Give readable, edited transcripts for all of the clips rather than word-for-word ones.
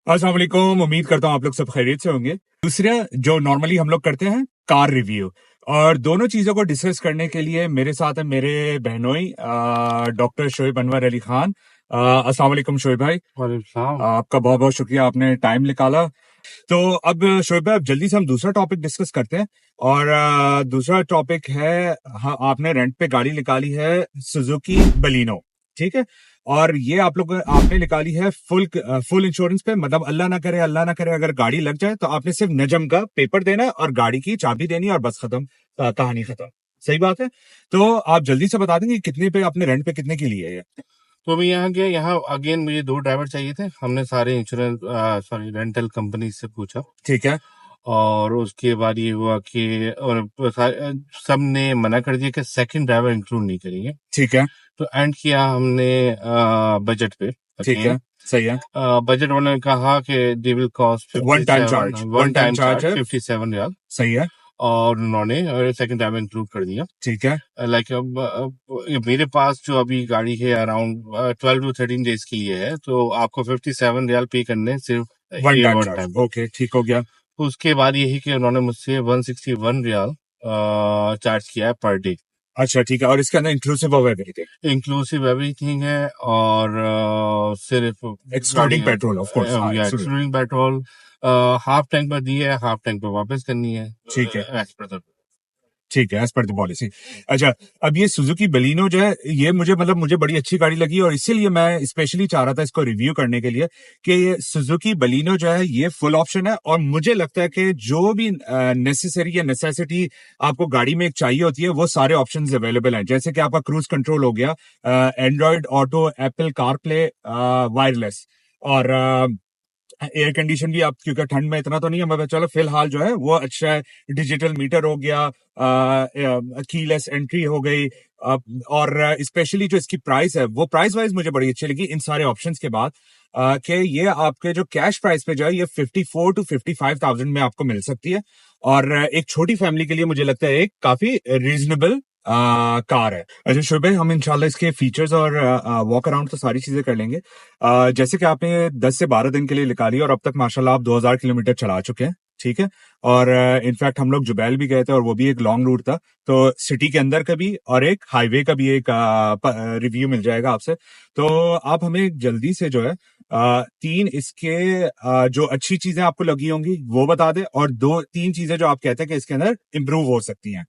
अस्सलाम वालेकुम। उम्मीद करता हूँ आप लोग सब खैरियत से होंगे। दूसरा जो नॉर्मली हम लोग करते हैं कार रिव्यू, और दोनों चीजों को डिस्कस करने के लिए मेरे साथ है मेरे बहनोई डॉक्टर शोएब अनवर अली खान। अस्सलाम वालेकुम शोएब भाई। आपका बहुत बहुत शुक्रिया, आपने टाइम निकाला। तो अब शोएब भाई, अब जल्दी से हम दूसरा टॉपिक डिस्कस करते हैं। और दूसरा टॉपिक है, हाँ, आपने रेंट पे गाड़ी निकाली है सुजुकी बलिनो, ठीक है। और ये आप लोग आपने निकाली है फुल इंश्योरेंस पे, मतलब अल्लाह ना करे अगर गाड़ी लग जाए तो आपने सिर्फ नजम का पेपर देना है और गाड़ी की चाबी देनी है और बस खत्म, कहानी खत्म। सही बात है। तो आप जल्दी से बता देंगे कितने पे आपने रेंट पे कितने की ली है ये? तो मैं यहाँ गया, यहाँ अगेन मुझे 2 ड्राइवर चाहिए थे। हमने सारे इंश्योरेंस रेंटल कंपनी से पूछा, ठीक है। और उसके बाद ये हुआ कि सब ने मना कर दिया कि सेकंड ड्राइवर इंक्लूड नहीं करेंगे। ठीक है। तो एंड किया हमने बजट पे। ठीक है। सही है। बजट वालों ने कहा कि they will cost one time charge, one time charge है। 57 रियाल, सही है। और उन्होंने सेकंड ड्राइवर इंक्लूड कर दिया। ठीक है। लाइक मेरे पास जो अभी गाड़ी है अराउंड 12 to 13 डेज के लिए है, तो आपको 57 रियाल पे करने सिर्फ one time one charge, time. Okay, ठीक हो गया। उसके बाद यही कि उन्होंने मुझसे 161 रियाल चार्ज किया है पर डे। अच्छा, ठीक है। और इसके अंदर inclusive of everything? Inclusive everything है, और सिर्फ एक्सक्लूडिंग पेट्रोल, ऑफ कोर्स। हाँ, एक्सक्लूडिंग पेट्रोल। हाफ टैंक पर दी है, हाफ टैंक पर वापस करनी है। ठीक है। एज पर द ठीक है, एज पर द पॉलिसी। अच्छा, अब ये सुजुकी बलिनो जो है, ये मुझे बड़ी अच्छी गाड़ी लगी, और इसीलिए मैं स्पेशली चाह रहा था इसको रिव्यू करने के लिए कि ये सुजुकी बलिनो जो है ये फुल ऑप्शन है। और मुझे लगता है कि जो भी नेसेसरी या नेसेसिटी आपको गाड़ी में एक चाहिए होती है वो सारे ऑप्शंस अवेलेबल हैं। जैसे कि आपका क्रूज कंट्रोल हो गया, Android auto, Apple CarPlay, wireless, और एयर कंडीशन भी। आप क्योंकि ठंड में इतना तो नहीं है, मगर चलो फिलहाल जो है वो अच्छा है। डिजिटल मीटर हो गया, कीलेस एंट्री हो गई, और स्पेशली जो इसकी प्राइस है वो प्राइस वाइज मुझे बड़ी अच्छी लगी इन सारे ऑप्शंस के बाद, कि ये आपके जो कैश प्राइस पे जो है ये 54 to 55,000 में आपको मिल सकती है। और एक छोटी फैमिली के लिए मुझे लगता है एक काफी रीजनेबल कार है। अच्छा शुभ भाई, हम इंशाल्लाह इसके फीचर्स और वॉक अराउंड तो सारी चीजें कर लेंगे। जैसे कि आपने 10 से 12 दिन के लिए निकाली और अब तक माशाल्लाह आप 2000 किलोमीटर चला चुके हैं, ठीक है। और इनफैक्ट हम लोग जुबैल भी गए थे और वो भी एक लॉन्ग रूट था, तो सिटी के अंदर का भी और एक हाईवे का भी एक रिव्यू मिल जाएगा आपसे। तो आप हमें जल्दी से जो है 3 इसके जो अच्छी चीजें आपको लगी होंगी वो बता दें, और 2-3 चीजें जो आप कहते हैं कि इसके अंदर इम्प्रूव हो सकती हैं।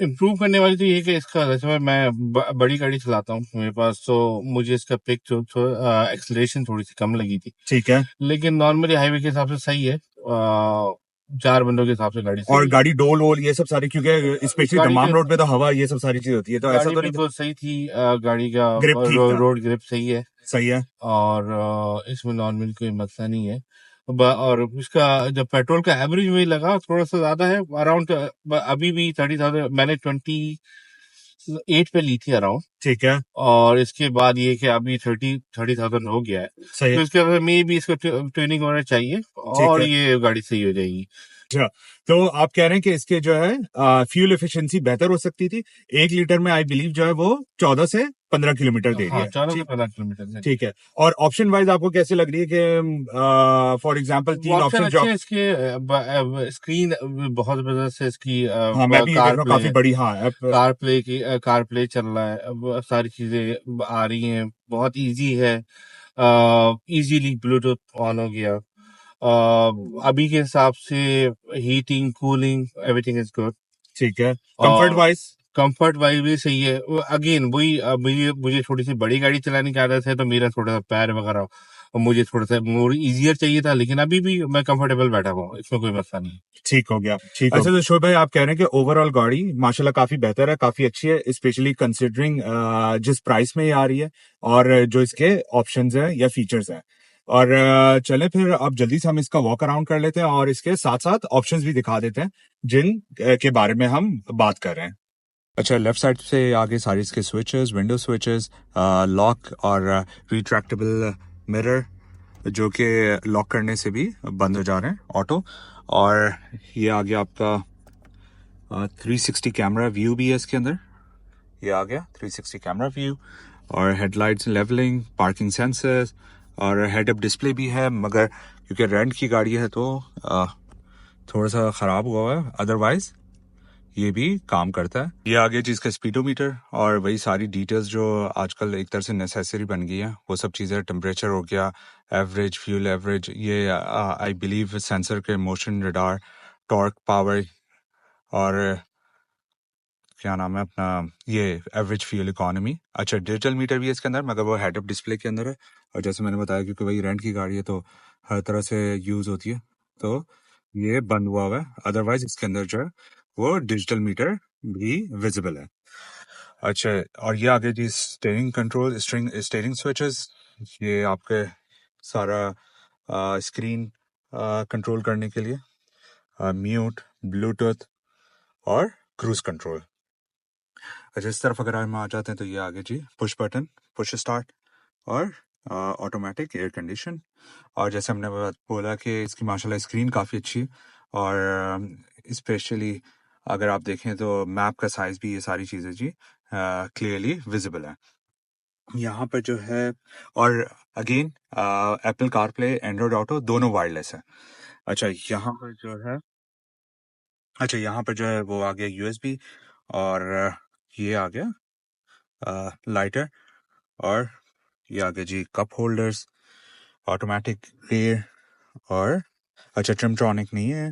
इम्प्रूव करने वाली तो ये कि इसका, जैसे मैं बड़ी गाड़ी चलाता हूँ मेरे पास, तो मुझे इसका पिक जो एक्सलेशन थोड़ी सी कम लगी थी। ठीक है। लेकिन नॉर्मली हाईवे के हिसाब से सही है। 4 बंदों के हिसाब से गाड़ी और सही है। गाड़ी डोल वोल ये सब सारी, क्योंकि स्पेशली गाड़ी दमाम का रोड पे तो हवा ये सब सारी चीज होती है, तो ऐसा गाड़ी तो नहीं था? बिल्कुल सही थी। गाड़ी का ग्रिप ठीक था? रोड ग्रिप सही है। सही है। और इसमें नॉर्मल कोई मसला नहीं है। और इसका जब पेट्रोल का एवरेज मुझे लगा थोड़ा सा ज्यादा है, अराउंड अभी भी 30,000 मैंने 28 पे ली थी अराउंड। ठीक है। और इसके बाद ये कि अभी 30,000 हो गया है, सही तो है। इसके बाद मे भी इसको ट्रेनिंग होना चाहिए, ठीक और है। ये गाड़ी सही हो जाएगी। अच्छा, तो आप कह रहे हैं कि इसके जो है फ्यूल एफिशिएंसी बेहतर हो सकती थी। 1 लीटर में आई बिलीव जो है वो 14 से 15 किलोमीटर दे रही हाँ, है। 14 से 15 किलोमीटर। ठीक है। और ऑप्शन वाइज आपको कैसे लग रही है कि फॉर एग्जांपल 3 ऑप्शन ऑप्शन जो अच्छे हैं इसके। स्क्रीन बहुत जबरदस्त है इसकी। हाँ, मैं भी ये देख कार रहा हूँ प्ले काफी बड़ी। हाँ, कार प्ले चल रहा है, अब सारी चीजें आ रही हैं, बहुत इजी है। इजीली ब्लूटूथ ऑन हो गया। अभी के हिसाब से heating cooling everything is good. ठीक है। कंफर्ट और वाइज? कंफर्ट वाइज भी सही है। अगेन वही, मुझे थोड़ी सी बड़ी गाड़ी चलाने की आदत है, तो मेरा थोड़ा सा पैर वगैरह, और मुझे थोड़ा सा मोर इजियर चाहिए था, लेकिन अभी भी मैं कंफर्टेबल बैठा हुआ हूँ, इसमें कोई मसला नहीं है। ठीक हो गया। ठीक अच्छा, तो शोएब भाई आप कह रहे हैं कि ओवरऑल गाड़ी माशाल्लाह काफी बेहतर है, काफी अच्छी है, स्पेशली कंसिडरिंग जिस प्राइस में ये आ रही है और जो इसके ऑप्शंस हैं या फीचर्स हैं। और चले फिर अब जल्दी से हम इसका वॉक अराउंड कर लेते हैं और इसके साथ साथ ऑप्शंस भी दिखा देते हैं जिन के बारे में हम बात कर रहे हैं। अच्छा, लेफ्ट साइड से आगे सारी इसके स्विचेस, विंडो स्विचेस, लॉक और रिट्रैक्टेबल मिरर जो कि लॉक करने से भी बंद हो जा रहे हैं ऑटो। और ये आ गया आपका 360 कैमरा व्यू भी है इसके अंदर। ये आ गया 360 कैमरा व्यू, और हेडलाइट्स लेवलिंग, पार्किंग सेंसर्स, और हेड अप डिस्प्ले भी है, मगर क्योंकि रेंट की गाड़ी है तो थोड़ा सा ख़राब हुआ है, अदरवाइज ये भी काम करता है। ये आगे जी इसका स्पीडोमीटर और वही सारी डिटेल्स जो आजकल एक तरह से नेसेसरी बन गई है, वो सब चीज़ें, टेम्परेचर हो गया, एवरेज फ्यूल एवरेज, ये आई बिलीव सेंसर के, मोशन रडार, टॉर्क पावर, और क्या नाम है अपना, ये एवरेज फ्यूल इकोनॉमी। अच्छा, डिजिटल मीटर भी है इसके अंदर, मगर वो हेड अप डिस्प्ले के अंदर है। और जैसे मैंने बताया क्योंकि वही रेंट की गाड़ी है तो हर तरह से यूज़ होती है, तो ये बंद हुआ है। अदरवाइज इसके अंदर जो है वो डिजिटल मीटर भी विजिबल है। अच्छा, और ये आगे जी स्टीयरिंग कंट्रोल, स्टीयरिंग स्विचेस, ये आपके सारा स्क्रीन कंट्रोल करने के लिए, म्यूट, ब्लूटूथ और क्रूज कंट्रोल। अच्छा, इस तरफ अगर हम आ जाते हैं तो ये आगे जी पुश बटन, पुश स्टार्ट और ऑटोमेटिक एयर कंडीशन। और जैसे हमने बोला कि इसकी माशाल्लाह स्क्रीन काफ़ी अच्छी है, और स्पेशली अगर आप देखें तो मैप का साइज़ भी, ये सारी चीज़ें जी क्लियरली विजिबल है यहाँ पर जो है। और again Apple CarPlay, Android auto दोनों वायरलेस है। अच्छा, यहाँ पर जो है, अच्छा यहाँ पर जो है वो आ गया यूएसबी, और ये आ गया लाइटर, और ये आ गया जी कप होल्डर्स, ऑटोमेटिक रेयर, और अच्छा ट्रिमट्रॉनिक नहीं है,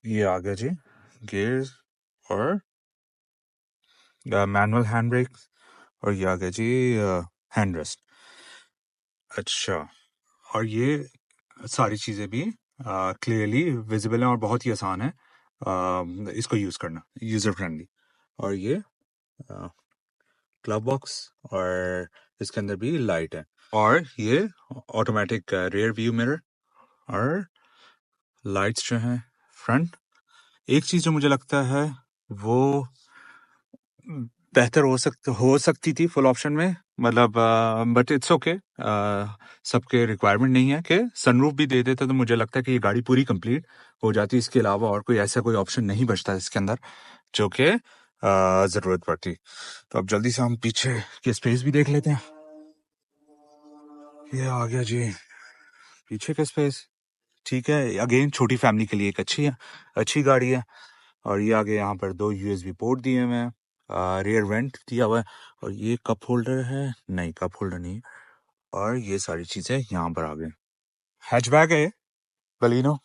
ये आ गया जी गियर्स और मैनुअल हैंड ब्रेक, और ये आ गया जी हैंड रेस्ट। अच्छा, और ये सारी चीज़ें भी क्लियरली विजिबल हैं और बहुत ही आसान है इसको यूज़ करना, यूज़र फ्रेंडली। और ये क्लब बॉक्स, और इसके अंदर भी लाइट है, और ये ऑटोमेटिक रेयर व्यू मिरर, और लाइट्स जो हैं फ्रंट। एक चीज़ जो मुझे लगता है वो बेहतर हो सकती थी फुल ऑप्शन में, मतलब बट इट्स ओके, सबके रिक्वायरमेंट नहीं है कि सनरूफ भी दे देते तो मुझे लगता है कि ये गाड़ी पूरी कंप्लीट हो जाती। इसके अलावा और कोई ऐसा कोई ऑप्शन नहीं बचता इसके अंदर जो कि ज़रूरत पड़ती। तो अब जल्दी से हम पीछे की स्पेस भी देख लेते हैं। ये आ गया जी पीछे का स्पेस। ठीक है, अगेन छोटी फैमिली के लिए एक अच्छी गाड़ी है। और ये आगे यहाँ पर 2 यूएसबी पोर्ट दिए हुए हैं, रियर वेंट दिया हुआ है, और ये कप होल्डर है, नहीं कप होल्डर नहीं, और ये सारी चीजें यहाँ पर आ गए। हैचबैक है ये, बलिनो।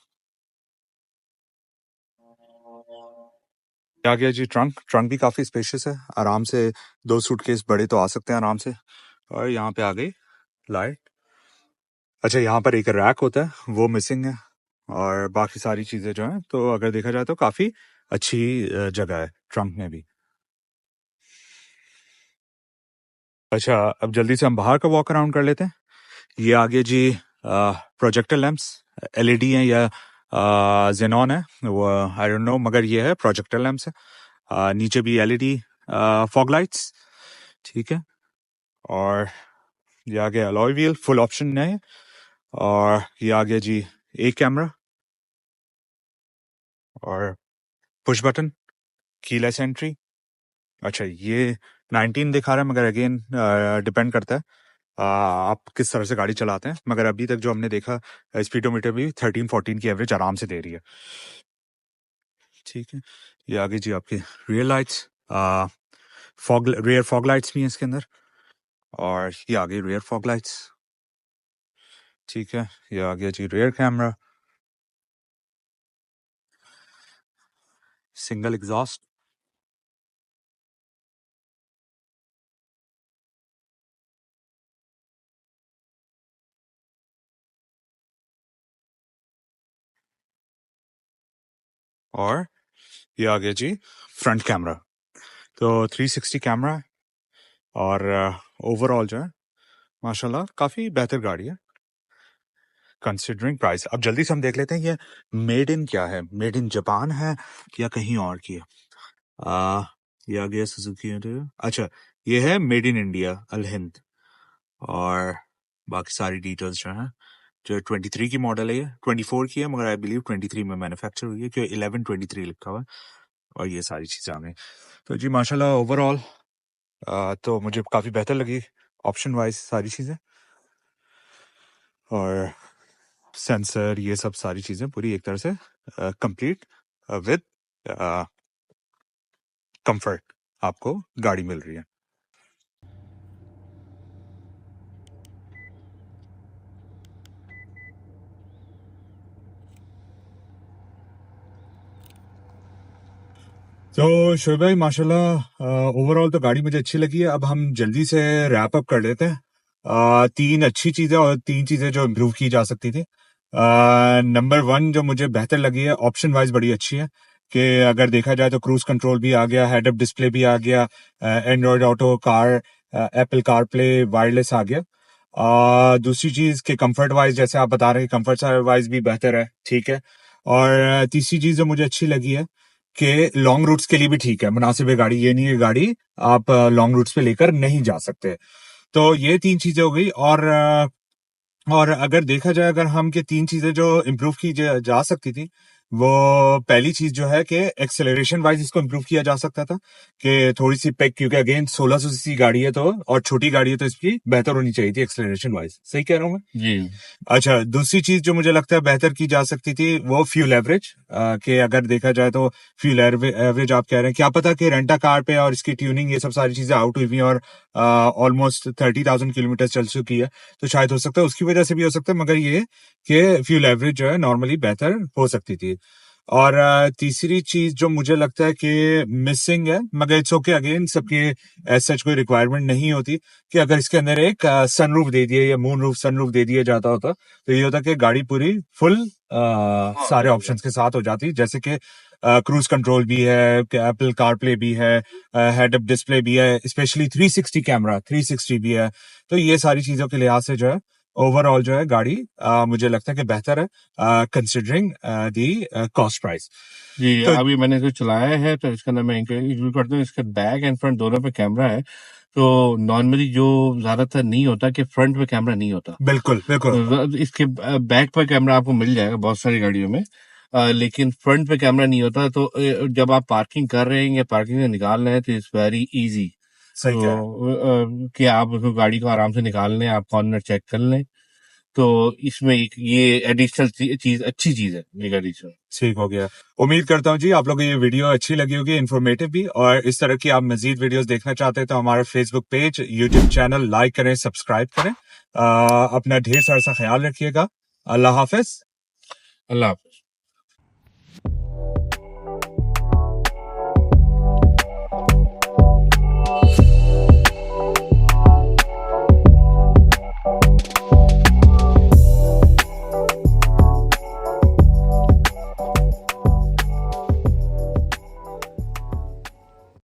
आ गया जी ट्रंक, ट्रंक भी काफी स्पेशियस है, आराम से 2 सूटकेस बड़े तो आ सकते हैं आराम से। और यहाँ पे आ गई लाइट। अच्छा, यहाँ पर एक रैक होता है वो मिसिंग है, और बाकी सारी चीजें जो हैं तो अगर देखा जाए तो काफी अच्छी जगह है ट्रंक में भी। अच्छा, अब जल्दी से हम बाहर का वॉक अराउंड कर लेते हैं। ये आगे जी प्रोजेक्टर लैंप्स, एलईडी हैं या जेनॉन है वो, आई डोंट नो, मगर ये है प्रोजेक्टर लैंप्स है। नीचे भी एलईडी फॉग लाइट्स, ठीक है। और ये आगे अलॉय व्हील फुल ऑप्शन है, और ये आगे जी एक कैमरा, और पुश बटन, कीलेस एंट्री। अच्छा, ये 19 दिखा रहा है, मगर अगेन डिपेंड करता है आप किस तरह से गाड़ी चलाते हैं, मगर अभी तक जो हमने देखा स्पीडोमीटर भी 13-14 की एवरेज आराम से दे रही है। ठीक है, ये आगे जी आपके rear lights, rear fog lights भी हैं इसके अंदर, और ये आगे रियर फॉग लाइट्स। ठीक है, ये आ गया जी रियर कैमरा, सिंगल एग्जॉस्ट, और ये आ गया जी फ्रंट कैमरा। तो 360 कैमरा है, और ओवरऑल जो है माशाल्लाह काफी बेहतर गाड़ी है कंसिडरिंग प्राइस। अब जल्दी से हम देख लेते हैं ये मेड इन क्या है, मेड इन जापान है या कहीं और की है। आ, ये आ गया सुजुकी। अच्छा, ये है मेड इन इंडिया अल हिंद, और बाकी सारी डिटेल्स जो हैं, जो 23 की मॉडल है, ये 24 की है, मगर आई बिलीव 23 में मैन्युफैक्चर हुई है क्योंकि 1123 लिखा हुआ है, और ये सारी चीज़ें आ गई। तो जी माशाल्लाह ओवरऑल तो मुझे काफ़ी बेहतर लगी ऑप्शन वाइज सारी चीज़ें। और सेंसर, ये सब सारी चीजें पूरी एक तरह से कंप्लीट विद कंफर्ट आपको गाड़ी मिल रही है। तो शोएब भाई माशाल्लाह ओवरऑल तो गाड़ी मुझे अच्छी लगी है। अब हम जल्दी से रैप अप कर लेते हैं। तीन अच्छी चीजें और तीन चीजें जो इम्प्रूव की जा सकती थी। नंबर वन जो मुझे बेहतर लगी है, ऑप्शन वाइज बड़ी अच्छी है कि अगर देखा जाए तो क्रूज कंट्रोल भी आ गया, हेड अप डिस्प्ले भी आ गया, Android Auto, car, Apple CarPlay, wireless आ गया। दूसरी चीज के कंफर्ट वाइज जैसे आप बता रहे हैं, कंफर्ट वाइज भी बेहतर है, ठीक है। और तीसरी चीज जो मुझे अच्छी लगी है कि लॉन्ग रूट्स के लिए भी ठीक है, मुनासिब है गाड़ी। ये नहीं है गाड़ी आप लॉन्ग रूट्स पे लेकर नहीं जा सकते। तो ये तीन चीजें हो गई। और अगर देखा जाए, अगर हम के तीन चीजें जो इम्प्रूव की जा सकती थी, वो पहली चीज जो है कि एक्सेलरेशन वाइज इसको इम्प्रूव किया जा सकता था कि थोड़ी सी पेक, क्योंकि अगेन 1600 सीसी गाड़ी है तो, और छोटी गाड़ी है तो इसकी बेहतर होनी चाहिए थी एक्सेलरेशन वाइज। सही कह रहा हूँ मैं? जी अच्छा, दूसरी चीज जो मुझे लगता है बेहतर की जा सकती थी वो फ्यूल एवरेज। कि अगर देखा जाए तो फ्यूल एवरेज आप कह रहे हैं, क्या पता कि रेंटा कार पे और इसकी ट्यूनिंग ये सब सारी चीजें आउट हुई हुई और ऑलमोस्ट 30,000 किलोमीटर चल चुकी है, तो शायद हो सकता है उसकी वजह से भी हो सकता है, मगर ये कि फ्यूल एवरेज जो है नॉर्मली बेहतर हो सकती थी। और तीसरी चीज जो मुझे लगता है कि मिसिंग है, मगर इट्स ओके, अगेन सबके ऐसा कोई रिक्वायरमेंट नहीं होती, कि अगर इसके अंदर एक सनरूफ दे दिए या मून रूफ सनरूफ दे दिया जाता होता तो ये होता कि गाड़ी पूरी फुल सारे ऑप्शंस के साथ हो जाती, जैसे कि क्रूज कंट्रोल भी है, एप्पल कार प्ले भी है, हेड अप डिस्प्ले भी है, स्पेशली 360 कैमरा 360 भी है। तो ये सारी चीजों के लिहाज से जो है ओवरऑल जो है गाड़ी मुझे लगता है कि बेहतर है कंसिडरिंग दी कॉस्ट प्राइस। जी तो अभी मैंने इसको चलाया है तो इसके अंदर मैं इंक्लूड करता हूँ, इसके बैक एंड फ्रंट दोनों पे कैमरा है। तो नॉर्मली जो ज्यादातर नहीं होता कि फ्रंट पे कैमरा नहीं होता, बिल्कुल बिल्कुल तो इसके बैक पर कैमरा आपको मिल जाएगा बहुत सारी गाड़ियों में। लेकिन फ्रंट पे कैमरा नहीं होता, तो जब आप पार्किंग कर रहे हैं या पार्किंग से निकाल रहे हैं तो इट्स वेरी इजी। सही कह रहे हैं। तो कि आप उसको गाड़ी को आराम से निकाल लें, आप कॉर्नर चेक कर लें। तो इसमें एक ये एडिशनल चीज अच्छी चीज है ये गाड़ी से। ठीक हो गया। उम्मीद करता हूँ जी आप लोगों को ये वीडियो अच्छी लगी होगी, इन्फॉर्मेटिव भी। और इस तरह की आप मजीद वीडियोस देखना चाहते हैं तो हमारा Facebook page, YouTube channel like करें, सब्सक्राइब करें। अपना ढेर सारा सा ख्याल रखिएगा। अल्लाह हाफिज। अल्लाह हाफ़िज़।